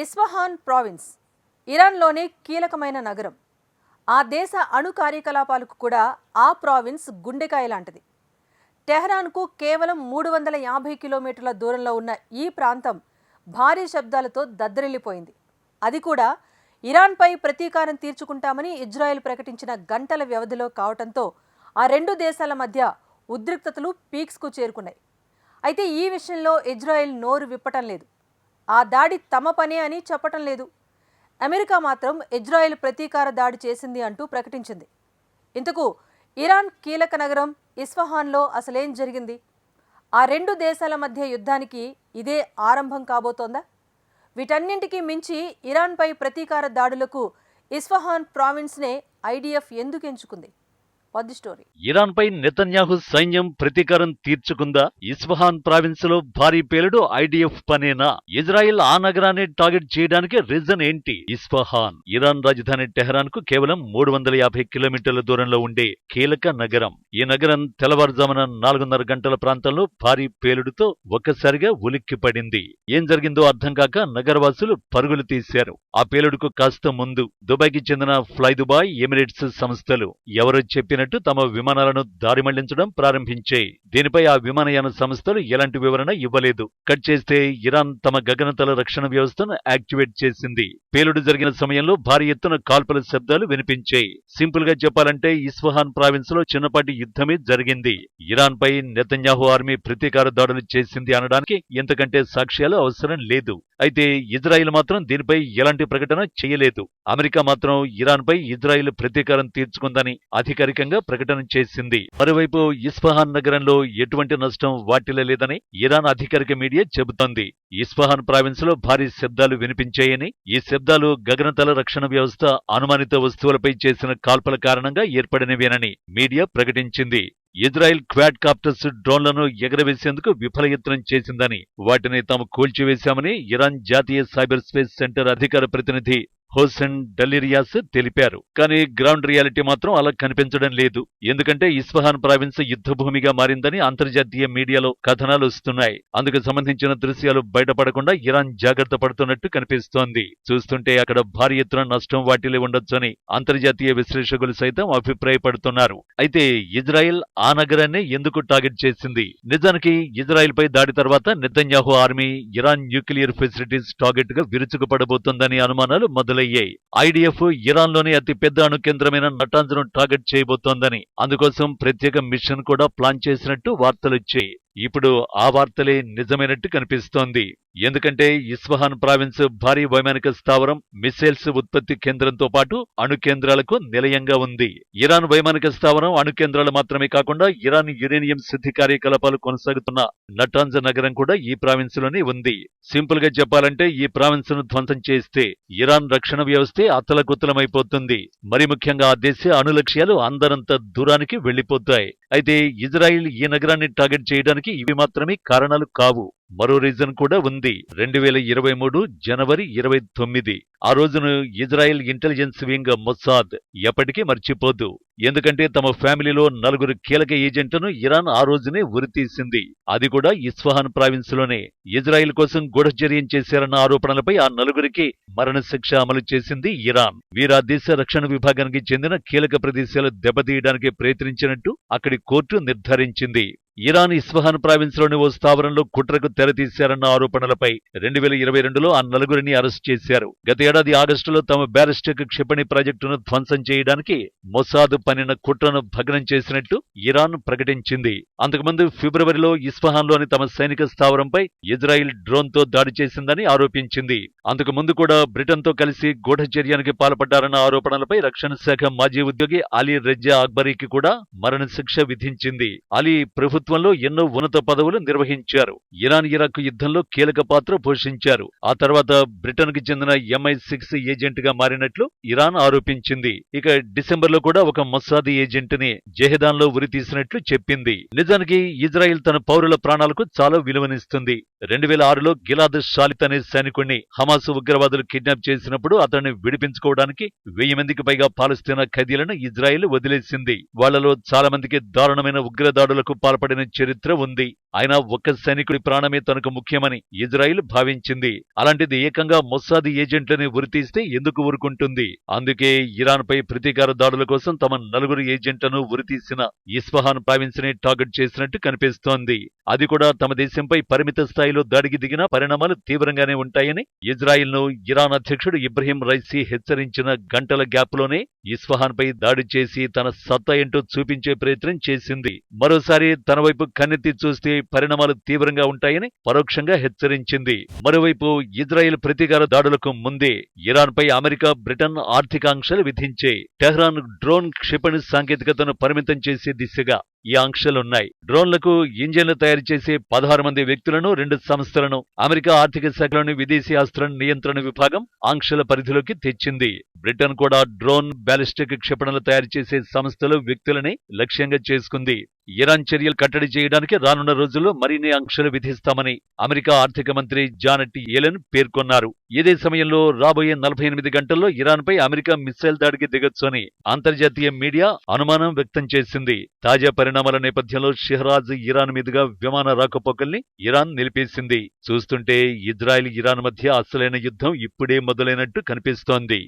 Isfahan province ఇరాన్లోనే కీలకమైన నగరం. ఆ దేశ అణు కార్యకలాపాలకు కూడా ఆ ప్రావిన్స్ గుండెకాయ లాంటిది. టెహరాన్కు కేవలం 350 కిలోమీటర్ల దూరంలో ఉన్న ఈ ప్రాంతం భారీ శబ్దాలతో దద్దరిల్లిపోయింది. అది కూడా ఇరాన్పై ప్రతీకారం తీర్చుకుంటామని ఇజ్రాయెల్ ప్రకటించిన గంటల వ్యవధిలో కావటంతో ఆ రెండు దేశాల మధ్య ఉద్రిక్తతలు పీక్స్కు చేరుకున్నాయి. అయితే ఈ విషయంలో ఇజ్రాయెల్ నోరు విప్పటం లేదు. ఆ దాడి తమ పనే అని చెప్పటం లేదు. అమెరికా మాత్రం ఇజ్రాయెల్ ప్రతీకార దాడి చేసింది అంటూ ప్రకటించింది. ఇంతకు ఇరాన్ కీలక నగరం ఇస్ఫహాన్లో అసలేం జరిగింది? ఆ రెండు దేశాల మధ్య యుద్ధానికి ఇదే ఆరంభం కాబోతోందా? వీటన్నింటికీ మించి ఇరాన్పై ప్రతీకార దాడులకు ఇస్ఫహాన్ ప్రావిన్స్నే ఐడిఎఫ్ ఎందుకు ఎంచుకుంది? ఇరాన్పై నెతన్యాహు సైన్యం ప్రతీకారం తీర్చుకుందా? ఇస్ఫహాన్ ప్రావిన్స్ లో భారీ పేలుడు ఐడిఎఫ్ పనేనా? ఇజ్రాయెల్ ఆ నగరాన్ని టార్గెట్ చేయడానికి రీజన్ ఏంటి? ఇస్ఫహాన్ ఇరాన్ రాజధాని టెహరాన్ కు కేవలం 350 కిలోమీటర్ల దూరంలో ఉండే కీలక నగరం. ఈ నగరం తెల్లవారుజామున 4:30 గంటల ప్రాంతంలో భారీ పేలుడుతో ఒక్కసారిగా ఉలిక్కిపడింది. ఏం జరిగిందో అర్థం కాక నగరవాసులు పరుగులు తీశారు. ఆ పేలుడుకు కాస్త ముందు దుబాయ్కి చెందిన ఫ్లై దుబాయ్, ఎమిరేట్స్ సంస్థలు ఎవరో చెప్పిన తమ విమానాలను దారి మళ్లించడం ప్రారంభించాయి. దీనిపై ఆ విమానయాన సంస్థలు ఎలాంటి వివరణ ఇవ్వలేదు. కట్ చేస్తే ఇరాన్ తమ గగనతల రక్షణ వ్యవస్థను యాక్టివేట్ చేసింది. పేలుడు జరిగిన సమయంలో భారీ ఎత్తున కాల్పుల శబ్దాలు వినిపించాయి. సింపుల్ గా చెప్పాలంటే ఇస్ఫహాన్ ప్రావిన్స్ లో చిన్నపాటి యుద్ధమే జరిగింది. ఇరాన్ పై నెతన్యాహు ఆర్మీ ప్రతీకార దాడులు చేసింది అనడానికి ఇంతకంటే సాక్ష్యాలు అవసరం లేదు. అయితే ఇజ్రాయిల్ మాత్రం దీనిపై ఎలాంటి ప్రకటన చేయలేదు. అమెరికా మాత్రం ఇరాన్ పై ఇజ్రాయిల్ ప్రతీకారం తీర్చుకుందని అధికారికంగా ప్రకటన చేసింది. మరోవైపు ఇస్ఫహాన్ నగరంలో ఎటువంటి నష్టం వాటిల్లలేదని ఇరాన్ అధికారిక మీడియా చెబుతోంది. ఇస్ఫహాన్ ప్రావిన్స్ లో భారీ శబ్దాలు వినిపించాయని, ఈ శబ్దాలు గగనతల రక్షణ వ్యవస్థ అనుమానిత వస్తువులపై చేసిన కాల్పుల కారణంగా ఏర్పడినవేనని మీడియా ప్రకటించింది. ఇజ్రాయెల్ క్వాడ్ కాప్టర్స్ డ్రోన్లను ఎగరవేసేందుకు విఫలయత్నం చేసిందని, వాటిని తాము కూల్చివేశామని ఇరాన్ జాతీయ సైబర్ స్పేస్ సెంటర్ అధికార ప్రతినిధి హోసెన్ డల్లిరియాస్ తెలిపారు. కానీ గ్రౌండ్ రియాలిటీ మాత్రం అలా కనిపించడం లేదు. ఎందుకంటే ఇస్ఫహాన్ ప్రావిన్స్ యుద్ధభూమిగా మారిందని అంతర్జాతీయ మీడియాలో కథనాలు వస్తున్నాయి. అందుకు సంబంధించిన దృశ్యాలు బయటపడకుండా ఇరాన్ జాగ్రత్త పడుతున్నట్టు కనిపిస్తోంది. చూస్తుంటే అక్కడ భారీ ఎత్తున నష్టం వాటిల్లి ఉండొచ్చని అంతర్జాతీయ విశ్లేషకులు సైతం అభిప్రాయపడుతున్నారు. అయితే ఇజ్రాయెల్ ఆ నగరాన్ని ఎందుకు టార్గెట్ చేసింది? నిజానికి ఇజ్రాయెల్ పై దాడి తర్వాత Netanyahu army Iran nuclear facilities target గా విరుచుకుపడబోతోందని అనుమానాలు మొదలయ్యాయి. ఐడిఎఫ్ ఇరాన్ లోని అతిపెద్ద అణు కేంద్రమైన నటాంజ్ ను టార్గెట్ చేయబోతోందని, అందుకోసం ప్రత్యేక మిషన్ కూడా ప్లాన్ చేసినట్టు వార్తలొచ్చాయి. ఇప్పుడు ఆ వార్తలే నిజమైనట్టు కనిపిస్తోంది. ఎందుకంటే ఇస్ఫహాన్ ప్రావిన్స్ భారీ వైమానిక స్థావరం, మిసైల్స్ ఉత్పత్తి కేంద్రంతో పాటు అణు కేంద్రాలకు నిలయంగా ఉంది. ఇరాన్ వైమానిక స్థావరం, అణు కేంద్రాలు మాత్రమే కాకుండా ఇరాన్ యురేనియం శుద్ధి కార్యకలాపాలు కొనసాగుతున్న నటాంజ్ నగరం కూడా ఈ ప్రావిన్స్ లోనే ఉంది. సింపుల్ గా చెప్పాలంటే ఈ ప్రావిన్స్ ను ధ్వంసం చేస్తే ఇరాన్ రక్షణ వ్యవస్థే అతలకుతలమైపోతుంది. మరి ముఖ్యంగా ఆ దేశ అణు లక్ష్యాలు అందరంత దూరానికి వెళ్లిపోతాయి. అయితే ఇజ్రాయిల్ ఈ నగరాన్ని టార్గెట్ చేయడానికి ఇవి మాత్రమే కారణాలు కావు. మరో రీజన్ కూడా ఉంది. 2023 జనవరి 29 ఆ రోజును ఇజ్రాయెల్ ఇంటెలిజెన్స్ వింగ్ మొసాద్ ఎప్పటికీ మర్చిపోదు. ఎందుకంటే తమ ఫ్యామిలీలో 4 కీలక ఏజెంట్లను ఇరాన్ ఆ రోజునే ఉరితీసింది. అది కూడా ఇస్ఫహాన్ ప్రావిన్స్ లోనే. ఇజ్రాయెల్ కోసం గూఢచర్యం చేశారన్న ఆరోపణలపై ఆ 4కి మరణశిక్ష అమలు చేసింది ఇరాన్. వీరా దేశ రక్షణ విభాగానికి చెందిన కీలక ప్రదేశాలు దెబ్బతీయడానికి ప్రయత్నించినట్టు అక్కడి కోర్టు నిర్ధారించింది. ఇరాన్ ఇస్ఫహాన్ ప్రావిన్స్ లోని ఓ స్థావరంలో కుట్రకు తెరతీశారన్న ఆరోపణలపై 2022లో ఆ 4ని అరెస్ట్ చేశారు. గత ఏడాది ఆగస్టులో తమ బ్యాలిస్టిక్ క్షిపణి ప్రాజెక్టును ధ్వంసం చేయడానికి మొసాద్ పన్నిన కుట్రను భగ్నం చేసినట్టు ఇరాన్ ప్రకటించింది. అంతకుముందు ఫిబ్రవరిలో ఇస్ఫహాన్ లోని తమ సైనిక స్థావరంపై ఇజ్రాయిల్ డ్రోన్ తో దాడి చేసిందని ఆరోపించింది. అంతకు ముందు కూడా బ్రిటన్ తో కలిసి గూఢచర్యానికి పాల్పడ్డారన్న ఆరోపణలపై రక్షణ శాఖ మాజీ ఉద్యోగి అలీ రెజా అక్బరీకి కూడా మరణశిక్ష విధించింది. అలీ ప్రభుత్వంలో ఎన్నో ఉన్నత పదవులు నిర్వహించారు. ఇరాన్ ఇరాక్ యుద్ధంలో కీలక పాత్ర పోషించారు. ఆ తర్వాత బ్రిటన్ కి చెందిన MI6 ఏజెంట్ గా మారినట్లు ఇరాన్ ఆరోపించింది. ఇక డిసెంబర్లో కూడా ఒక మొసాద్ ఏజెంట్ ని జెహెదాన్ లో ఉరి తీసినట్లు చెప్పింది. నిజానికి ఇజ్రాయిల్ తన పౌరుల ప్రాణాలకు చాలా విలువనిస్తుంది. 2006లో గిలాద్ షాలిత్ అనే సైనికుణ్ణి హమాస్ ఉగ్రవాదులు కిడ్నాప్ చేసినప్పుడు అతన్ని విడిపించుకోవడానికి 1000 మందికి పైగా పాలస్తీనా ఖైదీలను ఇజ్రాయిల్ వదిలేసింది. వాళ్లలో చాలా మందికి దారుణమైన ఉగ్రదాడులకు పాల్పడిన పోరాడిన చరిత్ర ఉంది. అయినా ఒక్క సైనికుడి ప్రాణమే తనకు ముఖ్యమని ఇజ్రాయిల్ భావించింది. అలాంటిది ఏకంగా మొస్సాద్ ఏజెంట్లని ఉరితీస్తే ఎందుకు ఊరుకుంటుంది? అందుకే ఇరాన్పై ప్రతీకార దాడుల కోసం తమ 4 ఏజెంట్లను ఉరితీసిన ఇస్ఫహాన్ ప్రావిన్స్ ని టార్గెట్ చేసినట్టు కనిపిస్తోంది. అది కూడా తమ దేశంపై పరిమిత స్థాయిలో దాడికి దిగిన పరిణామాలు తీవ్రంగానే ఉంటాయని ఇజ్రాయిల్ ను ఇరాన్ అధ్యక్షుడు ఇబ్రహీం రైసీ హెచ్చరించిన గంటల గ్యాప్ లోనే ఇస్ఫహాన్ పై దాడి చేసి తన సత్తా ఏంటో చూపించే ప్రయత్నం చేసింది. మరోసారి తన వైపు కన్నెత్తి చూస్తే పరిణామాలు తీవ్రంగా ఉంటాయని పరోక్షంగా హెచ్చరించింది. మరోవైపు ఇజ్రాయెల్ ప్రతీకార దాడులకు ముందే ఇరాన్పై అమెరికా, బ్రిటన్ ఆర్థిక ఆంక్షలు విధించే టెహ్రాన్ డ్రోన్ క్షిపణి సాంకేతికతను పరిమితం చేసే దిశగా ఈ ఆంక్షలున్నాయి. డ్రోన్లకు ఇంజన్లు తయారు చేసే 16 మంది వ్యక్తులను, 2 సంస్థలను అమెరికా ఆర్థిక శాఖలోని విదేశీ ఆస్తుల నియంత్రణ విభాగం ఆంక్షల పరిధిలోకి తెచ్చింది. బ్రిటన్ కూడా డ్రోన్, బ్యాలిస్టిక్ క్షిపణులు తయారు చేసే సంస్థలు, వ్యక్తులని లక్ష్యంగా చేసుకుంది. ఇరాన్ చర్యలు కట్టడి చేయడానికి రానున్న రోజుల్లో మరిన్ని ఆంక్షలు విధిస్తామని అమెరికా ఆర్థిక మంత్రి జానెట్ యెలెన్ పేర్కొన్నారు. ఇదే సమయంలో రాబోయే 48 గంటల్లో ఇరాన్పై అమెరికా మిస్సైల్ దాడికి దిగొచ్చు అని అంతర్జాతీయ మీడియా అనుమానం వ్యక్తం చేసింది. తాజా పరిణామాల నేపథ్యంలో షెహ్రాజ్ ఇరాన్ మీదుగా విమాన రాకపోకల్ని ఇరాన్ నిలిపేసింది. చూస్తుంటే ఇజ్రాయెల్, ఇరాన్ మధ్య అసలైన యుద్ధం ఇప్పుడే మొదలైనట్టు కనిపిస్తోంది.